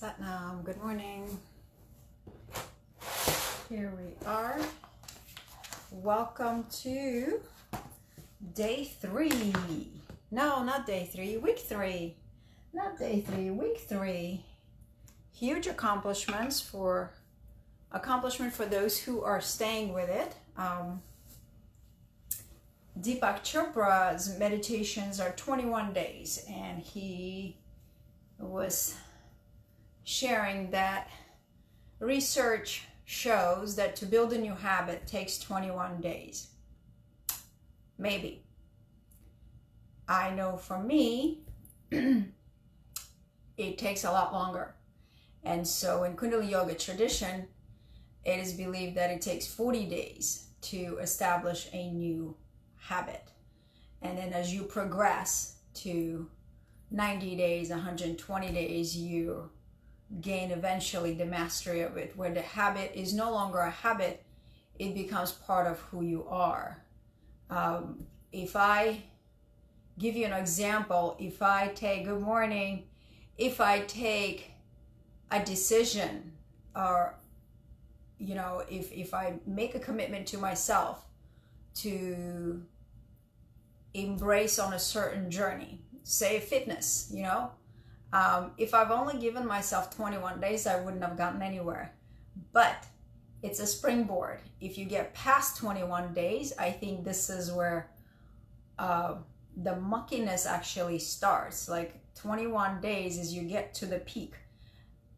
Satnam, good morning. Here we are. Welcome to day 3. No, not day 3, week 3. Not day 3, week 3. Huge accomplishment for those who are staying with it. Deepak Chopra's meditations are 21 days, and he was sharing that research shows that to build a new habit takes 21 days. Maybe. I know for me, it takes a lot longer. And so in Kundalini Yoga tradition, it is believed that it takes 40 days to establish a new habit. And then as you progress to 90 days, 120 days, you gain eventually the mastery of it, where the habit is no longer a habit, it becomes part of who you are. If I give you an example, if I take a decision, or if I make a commitment to myself to embrace on a certain journey, say fitness, if I've only given myself 21 days, I wouldn't have gotten anywhere. But it's a springboard. If you get past 21 days, I think this is where the muckiness actually starts. Like 21 days is you get to the peak.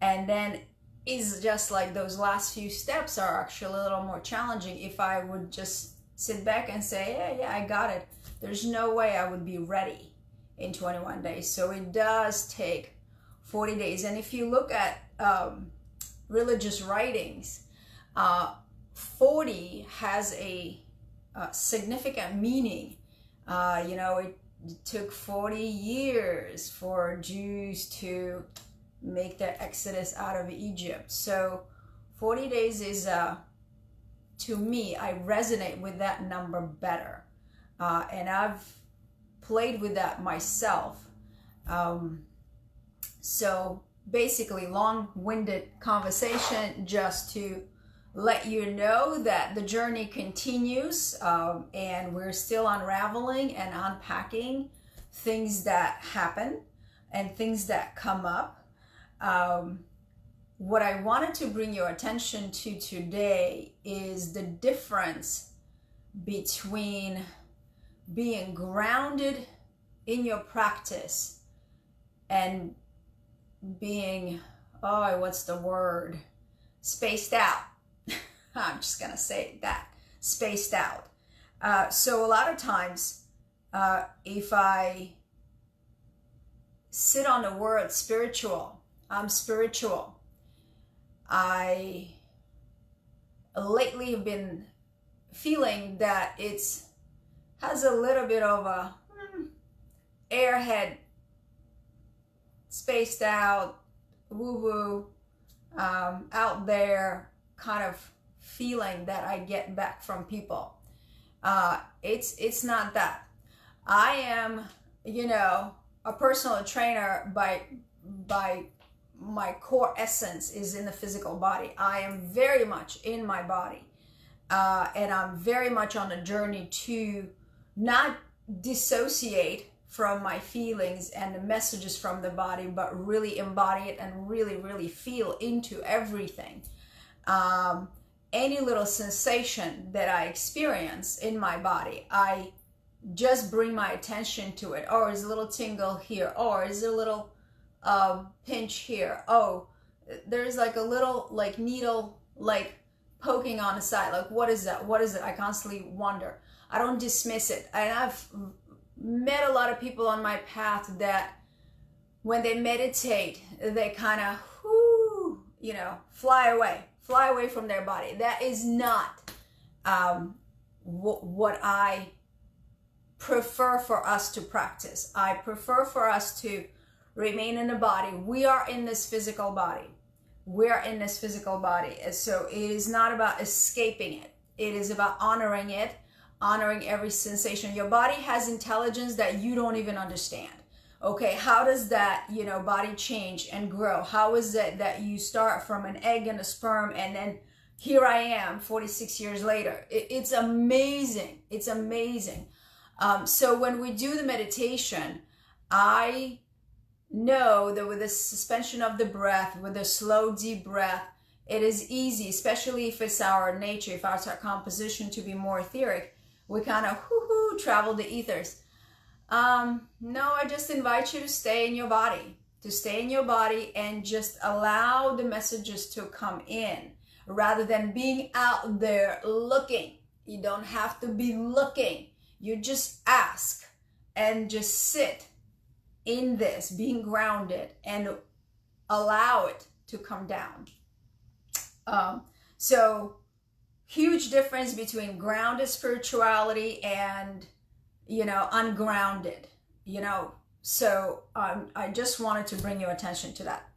And then it's just like those last few steps are actually a little more challenging. If I would just sit back and say, yeah, I got it, there's no way I would be ready in 21 days. So it does take 40 days. And if you look at religious writings, 40 has a significant meaning. It took 40 years for Jews to make their exodus out of Egypt. So 40 days is, to me, I resonate with that number better. And I've played with that myself. So basically, long-winded conversation just to let you know that the journey continues, and we're still unraveling and unpacking things that happen and things that come up. What I wanted to bring your attention to today is the difference between being grounded in your practice and being, spaced out. I'm just gonna say that, spaced out. So a lot of times, if I sit on the word spiritual, I'm spiritual. I lately have been feeling that has a little bit of a airhead, spaced out, woo-woo, out there kind of feeling that I get back from people. It's not that. I am, a personal trainer by my core essence is in the physical body. I am very much in my body. And I'm very much on a journey to not dissociate from my feelings and the messages from the body, but really embody it and really, really feel into everything. Any little sensation that I experience in my body, I just bring my attention to it. Or is a little tingle here, or is a little pinch here. Oh, there's like a little needle poking on the side. Like, what is that? What is it? I constantly wonder. I don't dismiss it. And I've met a lot of people on my path that when they meditate, they kind of, fly away from their body. That is not what I prefer for us to practice. I prefer for us to remain in the body. We are in this physical body. We're in this physical body. So it is not about escaping it. It is about honoring it, honoring every sensation. Your body has intelligence that you don't even understand. Okay, how does that, body change and grow? How is it that you start from an egg and a sperm, and then here I am 46 years later? It's amazing. It's amazing. So when we do the meditation, I know that with the suspension of the breath, with a slow, deep breath, it is easy, especially if it's our nature, if it's our composition to be more etheric. We kind of travel the ethers. No, I just invite you to stay in your body, and just allow the messages to come in rather than being out there looking. You don't have to be looking. You just ask and just sit in this, being grounded, and allow it to come down. So huge difference between grounded spirituality and ungrounded, so I just wanted to bring your attention to that.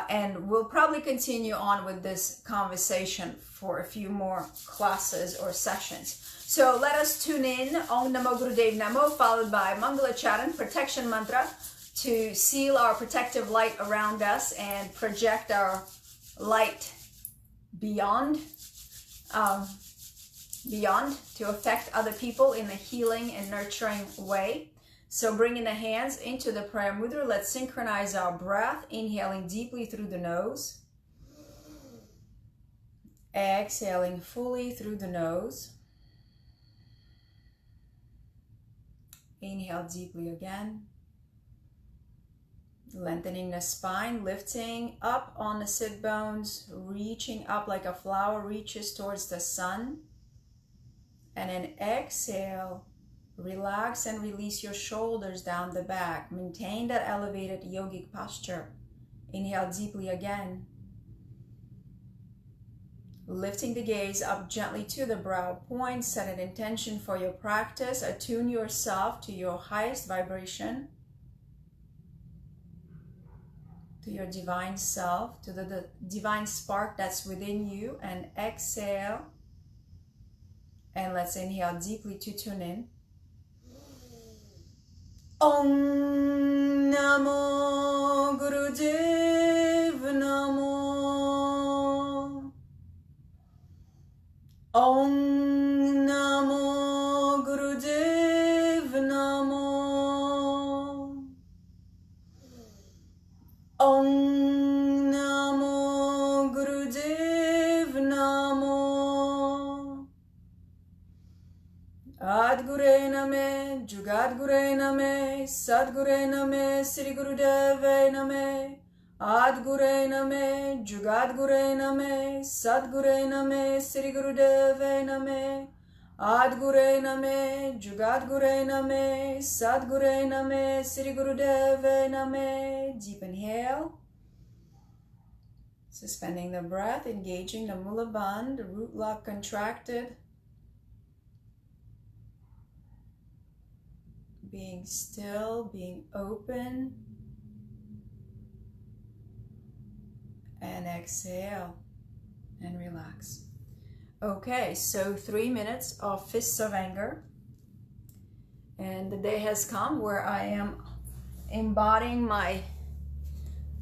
And we'll probably continue on with this conversation for a few more classes or sessions. So let us tune in. Om Namo Gurudev Namo, followed by Mangala Charan, protection mantra, to seal our protective light around us and project our light beyond to affect other people in a healing and nurturing way. So bringing the hands into the prayer mudra, let's synchronize our breath, inhaling deeply through the nose, exhaling fully through the nose. Inhale deeply again, lengthening the spine, lifting up on the sit bones, reaching up like a flower reaches towards the sun. And then exhale, relax and release your shoulders down the back. Maintain that elevated yogic posture. Inhale deeply again. Lifting the gaze up gently to the brow point. Set an intention for your practice. Attune yourself to your highest vibration, to your divine self, to the divine spark that's within you. And exhale. And let's inhale deeply to tune in. Om Namo Gurudev Namo. Om Namo Gurudev Namo. Om Namo Gurudev Namo. Adgure Name, Jugadgure Name, Sadgure Name, Sri Gurudeve Name. Adgure Name, Jugadgure Name, Sadgure Name, Sri Gurudeve Name. Adgure Name, Jugadgure Name, Sadgure Name, Sri Gurudeve Name. Deep inhale. Suspending the breath, engaging the Mula Bandha, the root lock contracted. Being still, being open. And exhale and relax. Okay, so 3 minutes of fists of anger. And the day has come where I am embodying my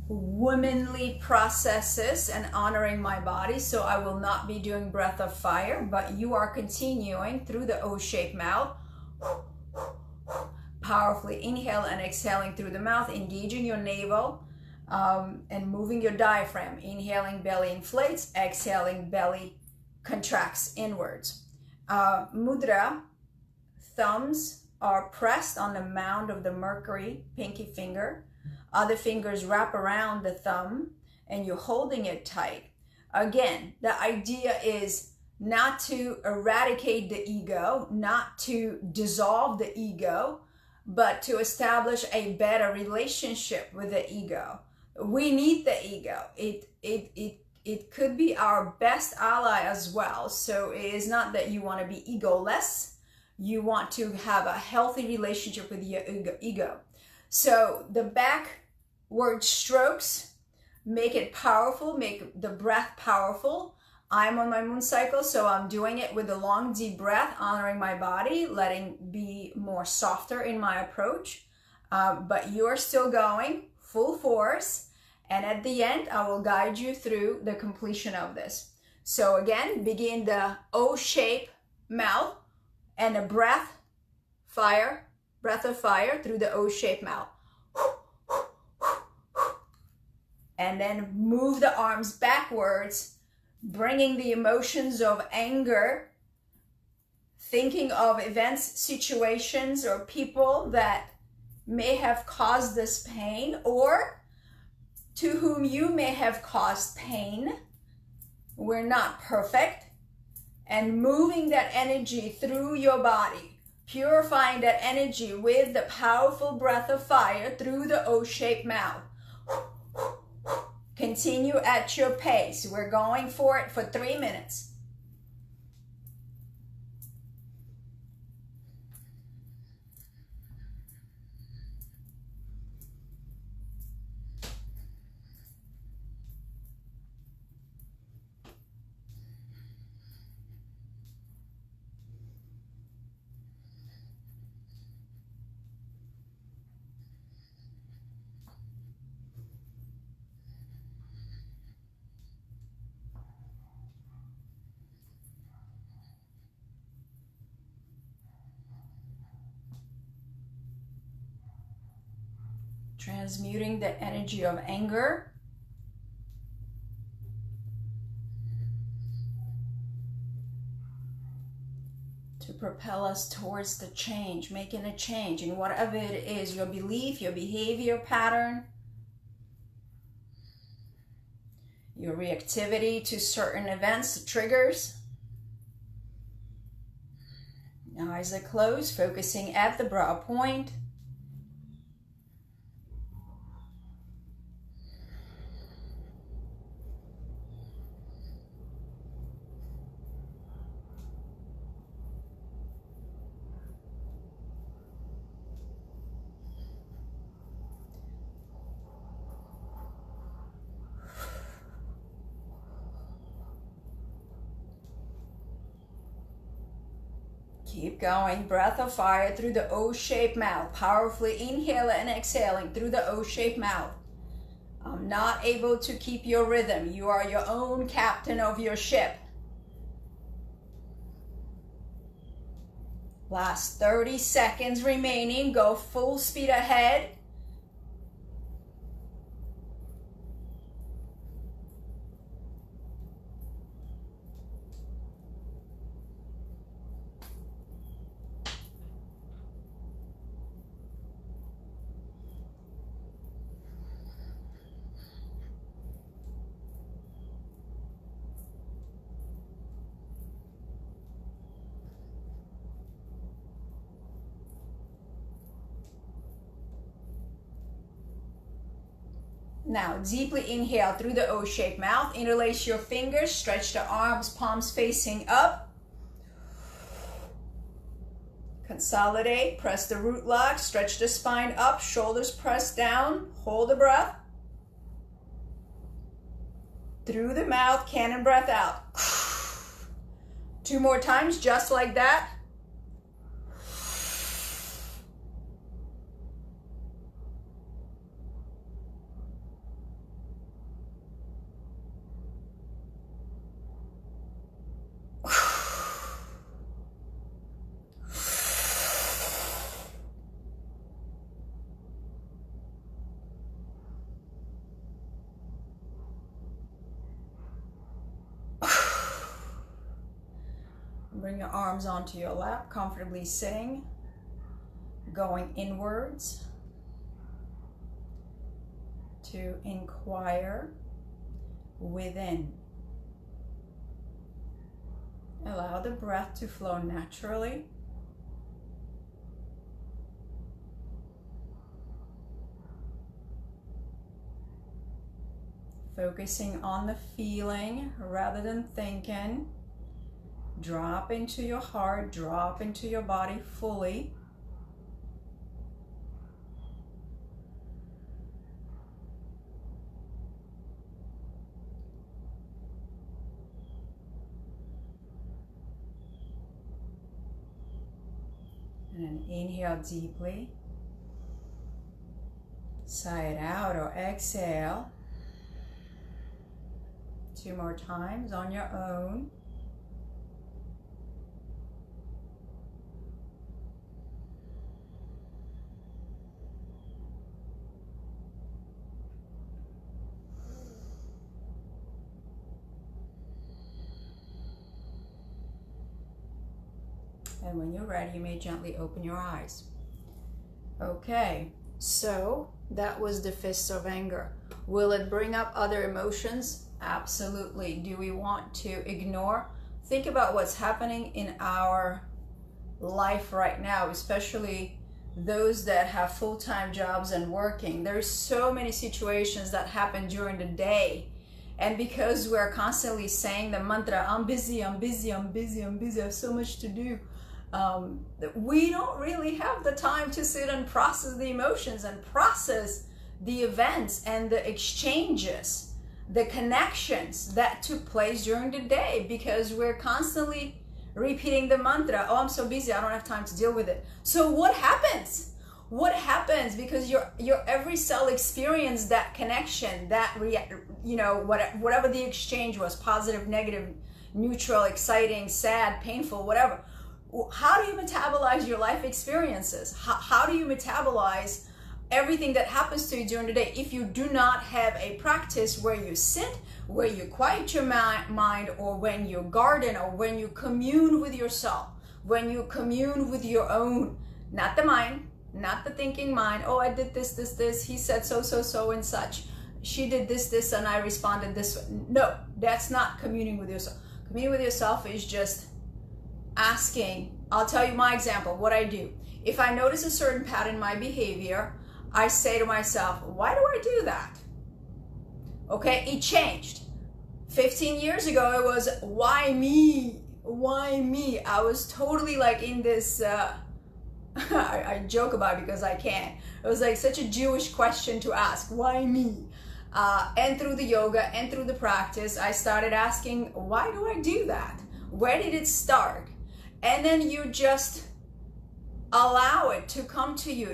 womanly processes and honoring my body. So I will not be doing breath of fire, but you are continuing through the O-shaped mouth. Powerfully inhale and exhaling through the mouth, engaging your navel and moving your diaphragm. Inhaling, belly inflates. Exhaling, belly contracts inwards. Mudra, thumbs are pressed on the mound of the Mercury, pinky finger. Other fingers wrap around the thumb and you're holding it tight. Again, the idea is not to eradicate the ego, not to dissolve the ego, but to establish a better relationship with the ego. We need the ego. It could be our best ally as well. So it is not that you want to be egoless. You want to have a healthy relationship with your ego. So the backward strokes make it powerful, make the breath powerful. I'm on my moon cycle, so I'm doing it with a long, deep breath, honoring my body, letting be more softer in my approach. but you're still going full force. And at the end, I will guide you through the completion of this. So again, begin the O-shape mouth and a breath of fire through the O-shaped mouth. And then move the arms backwards, bringing the emotions of anger, thinking of events, situations, or people that may have caused this pain, or to whom you may have caused pain. We're not perfect. And moving that energy through your body, purifying that energy with the powerful breath of fire through the O-shaped mouth. Continue at your pace. We're going for it for 3 minutes. Transmuting the energy of anger to propel us towards the change, making a change in whatever it is, your belief, your behavior pattern, your reactivity to certain events, triggers. Eyes are closed, focusing at the brow point. Keep going. Breath of fire through the O-shaped mouth. Powerfully inhaling and exhaling through the O-shaped mouth. I'm not able to keep your rhythm. You are your own captain of your ship. Last 30 seconds remaining. Go full speed ahead. Now, deeply inhale through the O-shaped mouth. Interlace your fingers. Stretch the arms, palms facing up. Consolidate. Press the root lock. Stretch the spine up. Shoulders press down. Hold the breath. Through the mouth, cannon breath out. 2 more times, just like that. Bring your arms onto your lap, comfortably sitting, going inwards to inquire within. Allow the breath to flow naturally. Focusing on the feeling rather than thinking. Drop into your heart, drop into your body fully. And then inhale deeply. Sigh it out or exhale. 2 more times on your own. And when you're ready, you may gently open your eyes. Okay, so that was the fists of anger. Will it bring up other emotions? Absolutely. Do we want to ignore? Think about what's happening in our life right now, especially those that have full-time jobs and working. There's so many situations that happen during the day. And because we're constantly saying the mantra, I'm busy, I'm busy, I'm busy, I'm busy, I have so much to do. We don't really have the time to sit and process the emotions and process the events and the exchanges, the connections that took place during the day, because we're constantly repeating the mantra, oh, I'm so busy, I don't have time to deal with it. So what happens? What happens? Because your every cell experienced that connection, that whatever the exchange was, positive, negative, neutral, exciting, sad, painful, whatever. How do you metabolize your life experiences? How do you metabolize everything that happens to you during the day if you do not have a practice where you sit, where you quiet your mind, or when you garden, or when you commune with yourself, when you commune with your own, not the mind, not the thinking mind, oh, I did this, he said so and such, she did this, and I responded this way. No, that's not communing with yourself. Communing with yourself is just asking. I'll tell you my example, what I do. If I notice a certain pattern in my behavior, I say to myself, why do I do that? Okay, it changed. 15 years ago, it was, why me? Why me? I was totally like in this, I joke about it because I can. It was like such a Jewish question to ask, why me? And through the yoga and through the practice, I started asking, why do I do that? Where did it start? And then you just allow it to come to you.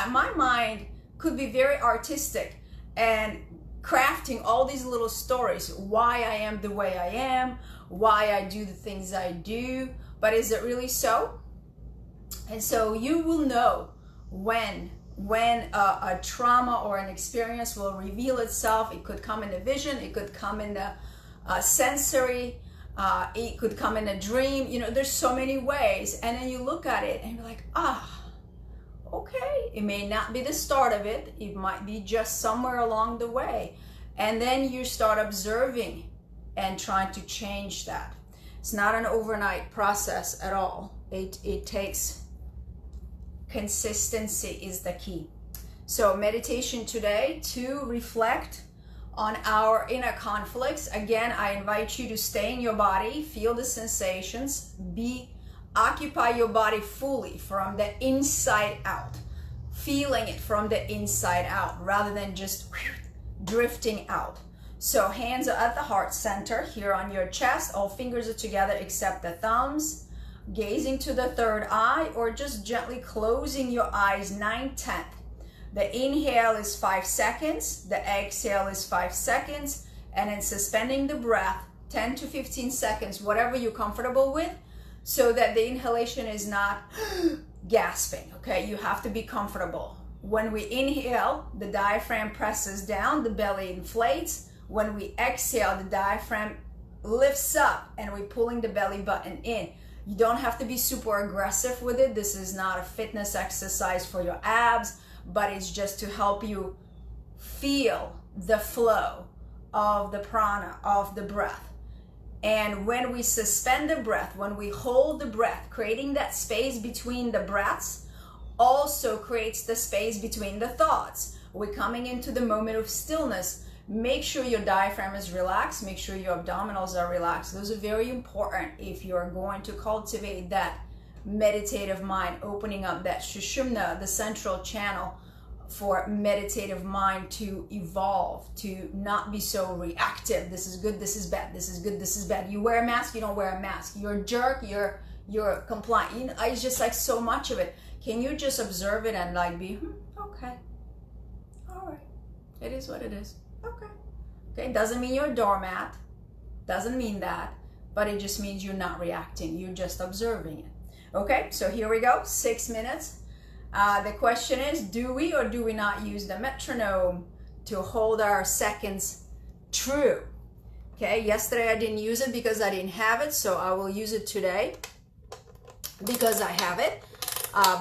My mind could be very artistic and crafting all these little stories, why I am the way I am, why I do the things I do, but is it really so? And so you will know when a trauma or an experience will reveal itself. It could come in a vision, it could come in the sensory, it could come in a dream. There's so many ways. And then you look at it and you're like, okay, it may not be the start of it. It might be just somewhere along the way. And then you start observing and trying to change that. It's not an overnight process at all. It takes consistency is the key. So meditation today to reflect on our inner conflicts. Again, I invite you to stay in your body, feel the sensations, occupy your body fully from the inside out, feeling it from the inside out rather than just drifting out. So hands are at the heart center here on your chest, all fingers are together except the thumbs, gazing to the third eye, or just gently closing your eyes 9/10. The inhale is 5 seconds, the exhale is 5 seconds, and then suspending the breath 10 to 15 seconds, whatever you're comfortable with, so that the inhalation is not gasping, okay? You have to be comfortable. When we inhale, the diaphragm presses down, the belly inflates. When we exhale, the diaphragm lifts up and we're pulling the belly button in. You don't have to be super aggressive with it. This is not a fitness exercise for your abs, but it's just to help you feel the flow of the prana, of the breath. And when we suspend the breath, when we hold the breath, creating that space between the breaths also creates the space between the thoughts. We're coming into the moment of stillness. Make sure your diaphragm is relaxed. Make sure your abdominals are relaxed. Those are very important if you're going to cultivate that meditative mind, opening up that Sushumna, the central channel for meditative mind to evolve, to not be so reactive. This is good, this is bad, this is good, this is bad. You wear a mask, you don't wear a mask. You're a jerk, you're compliant. It's just like so much of it. Can you just observe it and like be, okay. All right. It is what it is. Okay. Okay. Doesn't mean you're a doormat. Doesn't mean that. But it just means you're not reacting. You're just observing it. Okay. So here we go. 6 minutes. The question is, do we or do we not use the metronome to hold our seconds true? Okay. Yesterday I didn't use it because I didn't have it. So I will use it today because I have it.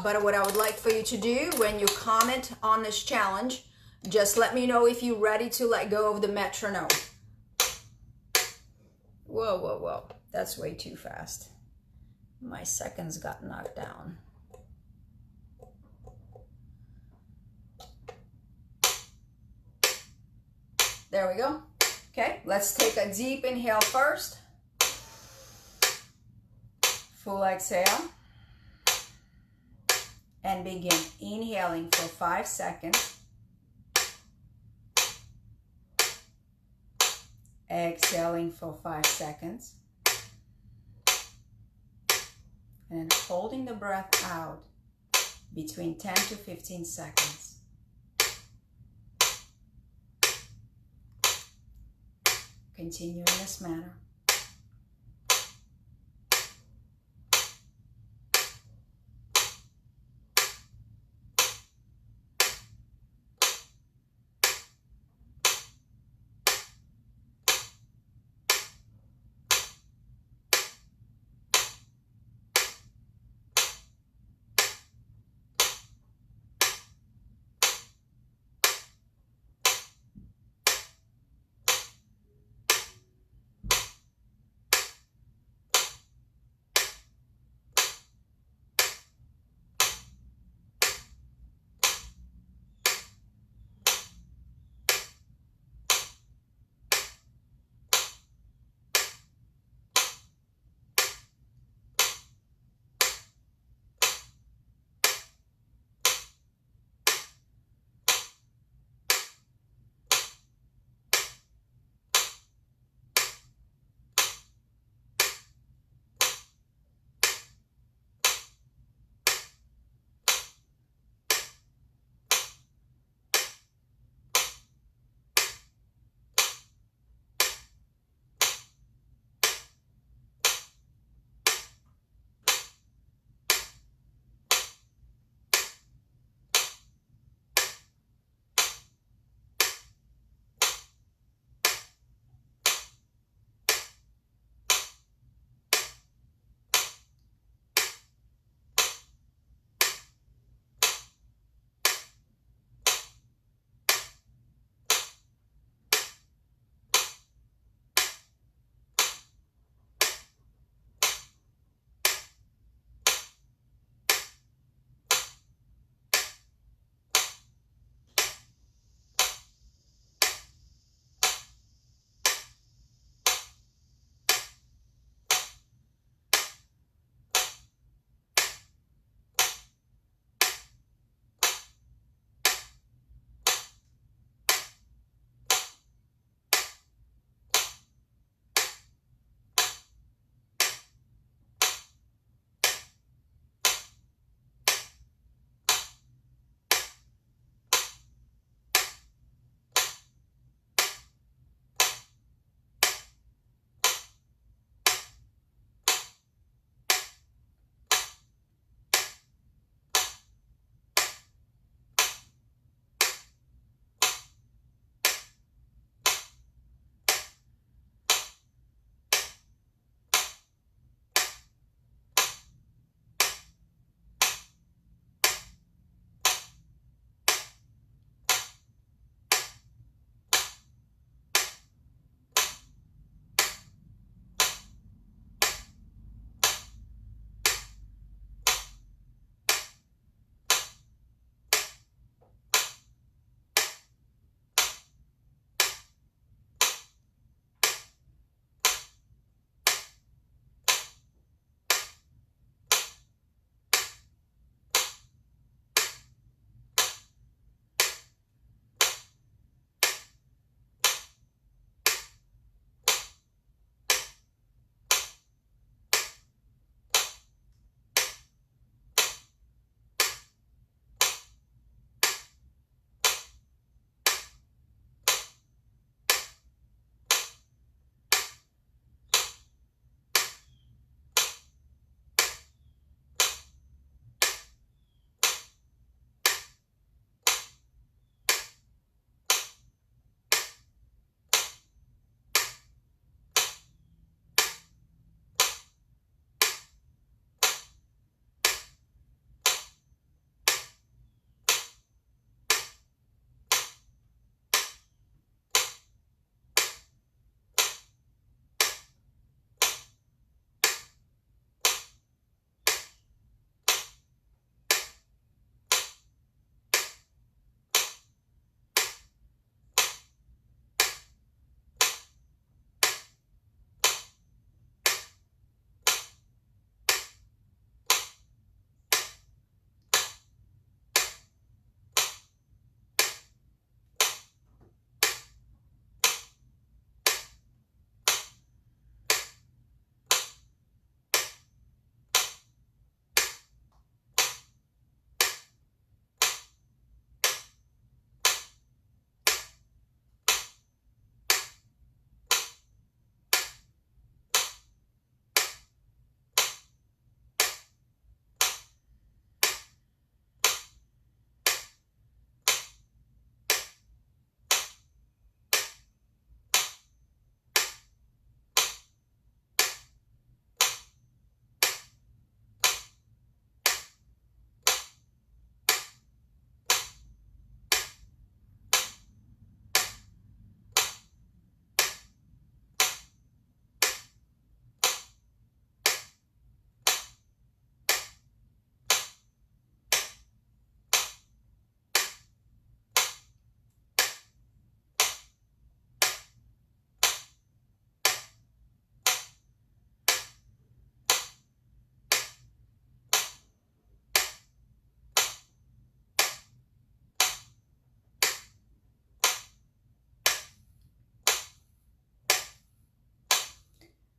But what I would like for you to do when you comment on this challenge, just let me know if you're ready to let go of the metronome. Whoa, whoa, whoa. That's way too fast. My seconds got knocked down. There we go. Okay, let's take a deep inhale first. Full exhale. And begin inhaling for 5 seconds. Exhaling for 5 seconds. And holding the breath out between 10 to 15 seconds. Continue in this manner.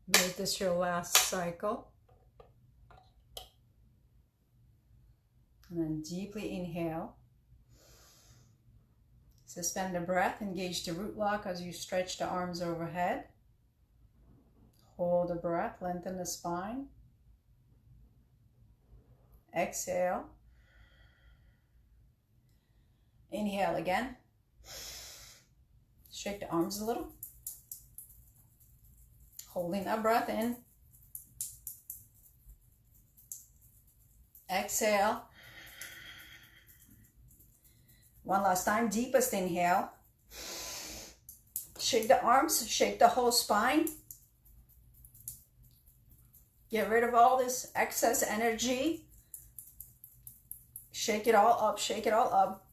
Make this your last cycle. And then deeply inhale. Suspend the breath, engage the root lock as you stretch the arms overhead. Hold the breath, lengthen the spine. Exhale. Inhale again. Shake the arms a little. Holding that breath in. Exhale. One last time, deepest inhale. Shake the arms, shake the whole spine. Get rid of all this excess energy. Shake it all up, shake it all up.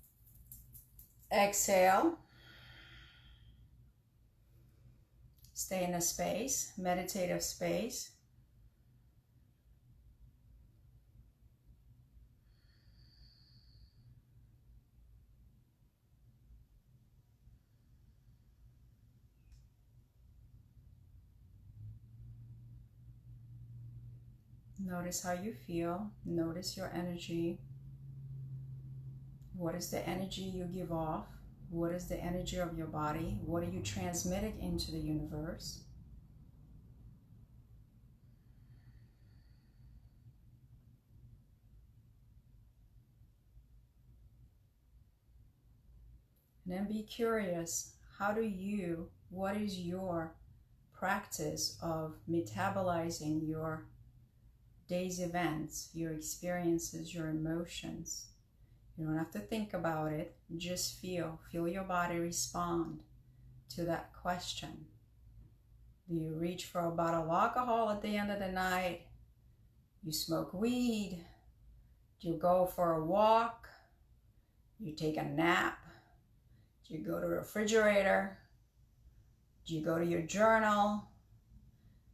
Exhale. Stay in a space, meditative space. Notice how you feel. Notice your energy. What is the energy you give off? What is the energy of your body? What are you transmitting into the universe? And then be curious. What is your practice of metabolizing your day's events, your experiences, your emotions? You don't have to think about it. Just feel your body respond to that question. Do you reach for a bottle of alcohol at the end of the night? You smoke weed? Do you go for a walk? Do you take a nap? Do you go to the refrigerator? Do you go to your journal?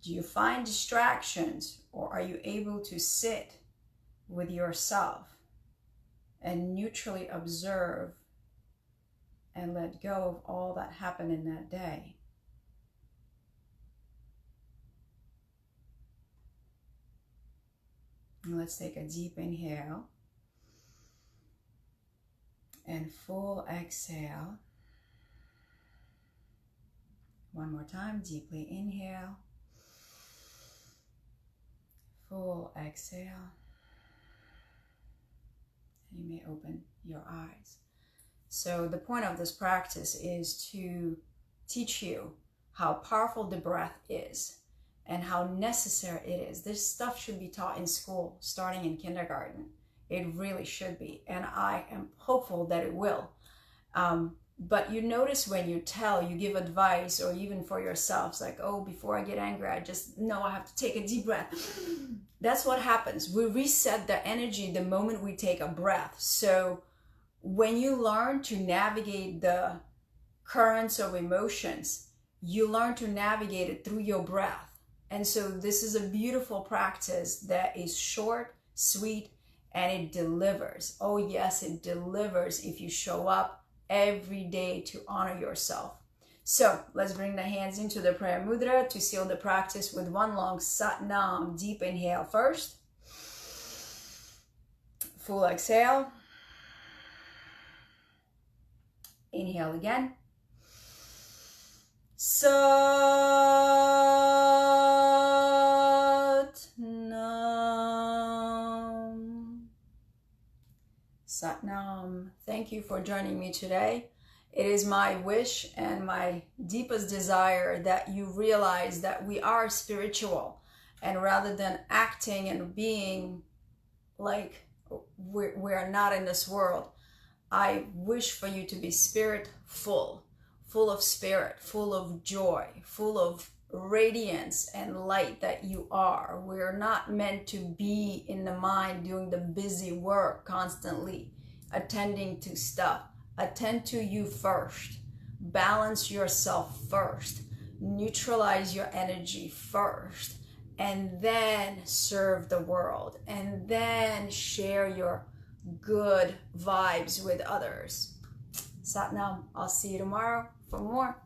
Do you find distractions, or are you able to sit with yourself and neutrally observe and let go of all that happened in that day? And let's take a deep inhale and full exhale. One more time, deeply inhale, full exhale. You may open your eyes. So the point of this practice is to teach you how powerful the breath is and how necessary it is. This stuff should be taught in school, starting in kindergarten. It really should be, and I am hopeful that it will. But you notice when you give advice, or even for yourselves, like, oh, before I get angry, I just know I have to take a deep breath. That's what happens. We reset the energy the moment we take a breath. So when you learn to navigate the currents of emotions, you learn to navigate it through your breath. And so this is a beautiful practice that is short, sweet, and it delivers. Oh yes, it delivers if you show up every day to honor yourself. So let's bring the hands into the prayer mudra to seal the practice with one long Sat Nam. Deep inhale first. Full exhale. Inhale again. Sat Nam. Sat Nam. Thank you for joining me today. It is my wish and my deepest desire that you realize that we are spiritual, and rather than acting and being like we're not in this world, I wish for you to be full of spirit, full of joy, full of radiance and light that you are. We're not meant to be in the mind doing the busy work constantly, attending to stuff. Attend to you first. Balance yourself first. Neutralize your energy first. And then serve the world. And then share your good vibes with others. Sat Nam. I'll see you tomorrow for more.